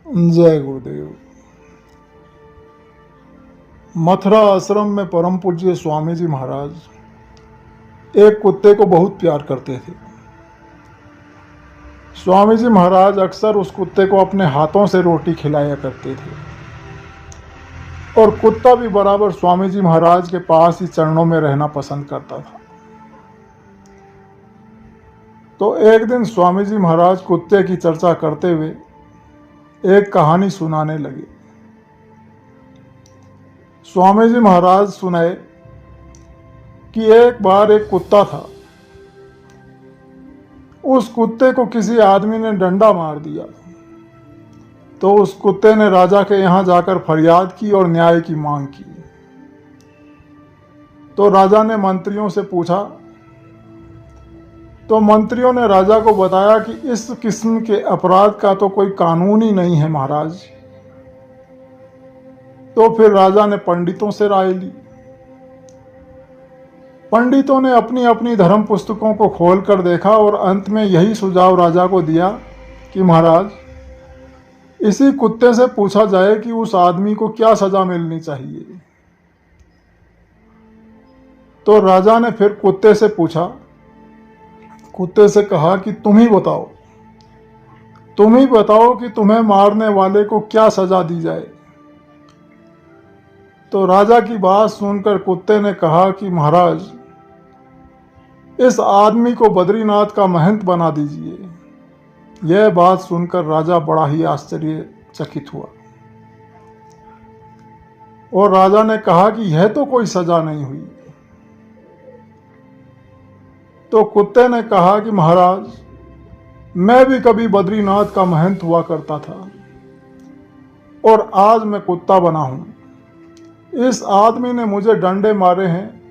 जय गुरुदेव। मथुरा आश्रम में परम पूज्य स्वामी जी महाराज एक कुत्ते को बहुत प्यार करते थे। स्वामी जी महाराज अक्सर उस कुत्ते को अपने हाथों से रोटी खिलाया करते थे और कुत्ता भी बराबर स्वामी जी महाराज के पास ही चरणों में रहना पसंद करता था। तो एक दिन स्वामी जी महाराज कुत्ते की चर्चा करते हुए एक कहानी सुनाने लगे। स्वामी जी महाराज सुनाए कि एक बार एक कुत्ता था। उस कुत्ते को किसी आदमी ने डंडा मार दिया तो उस कुत्ते ने राजा के यहां जाकर फरियाद की और न्याय की मांग की। तो राजा ने मंत्रियों से पूछा तो मंत्रियों ने राजा को बताया कि इस किस्म के अपराध का तो कोई कानून ही नहीं है महाराज। तो फिर राजा ने पंडितों से राय ली। पंडितों ने अपनी अपनी धर्म पुस्तकों को खोलकर देखा और अंत में यही सुझाव राजा को दिया कि महाराज, इसी कुत्ते से पूछा जाए कि उस आदमी को क्या सजा मिलनी चाहिए। तो राजा ने फिर कुत्ते से कहा कि तुम ही बताओ कि तुम्हें मारने वाले को क्या सजा दी जाए। तो राजा की बात सुनकर कुत्ते ने कहा कि महाराज, इस आदमी को बद्रीनाथ का महंत बना दीजिए। यह बात सुनकर राजा बड़ा ही आश्चर्यचकित हुआ और राजा ने कहा कि यह तो कोई सजा नहीं हुई। तो कुत्ते ने कहा कि महाराज, मैं भी कभी बद्रीनाथ का महंत हुआ करता था और आज मैं कुत्ता बना हूं। इस आदमी ने मुझे डंडे मारे हैं,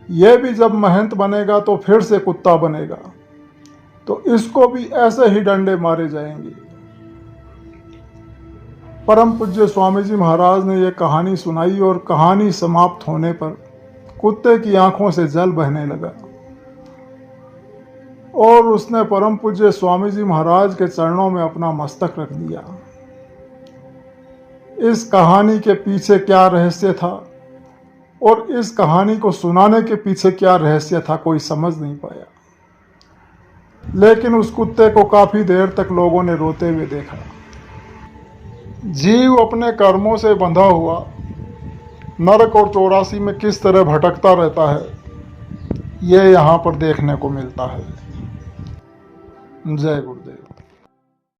यह भी जब महंत बनेगा तो फिर से कुत्ता बनेगा, तो इसको भी ऐसे ही डंडे मारे जाएंगे। परम पूज्य स्वामी जी महाराज ने यह कहानी सुनाई और कहानी समाप्त होने पर कुत्ते की आंखों से जल बहने लगा और उसने परम पूज्य स्वामी जी महाराज के चरणों में अपना मस्तक रख दिया। इस कहानी के पीछे क्या रहस्य था और इस कहानी को सुनाने के पीछे क्या रहस्य था, कोई समझ नहीं पाया। लेकिन उस कुत्ते को काफी देर तक लोगों ने रोते हुए देखा। जीव अपने कर्मों से बंधा हुआ नरक और 84 में किस तरह भटकता रहता है, यह यहाँ पर देखने को मिलता है। जय गुरुदेव।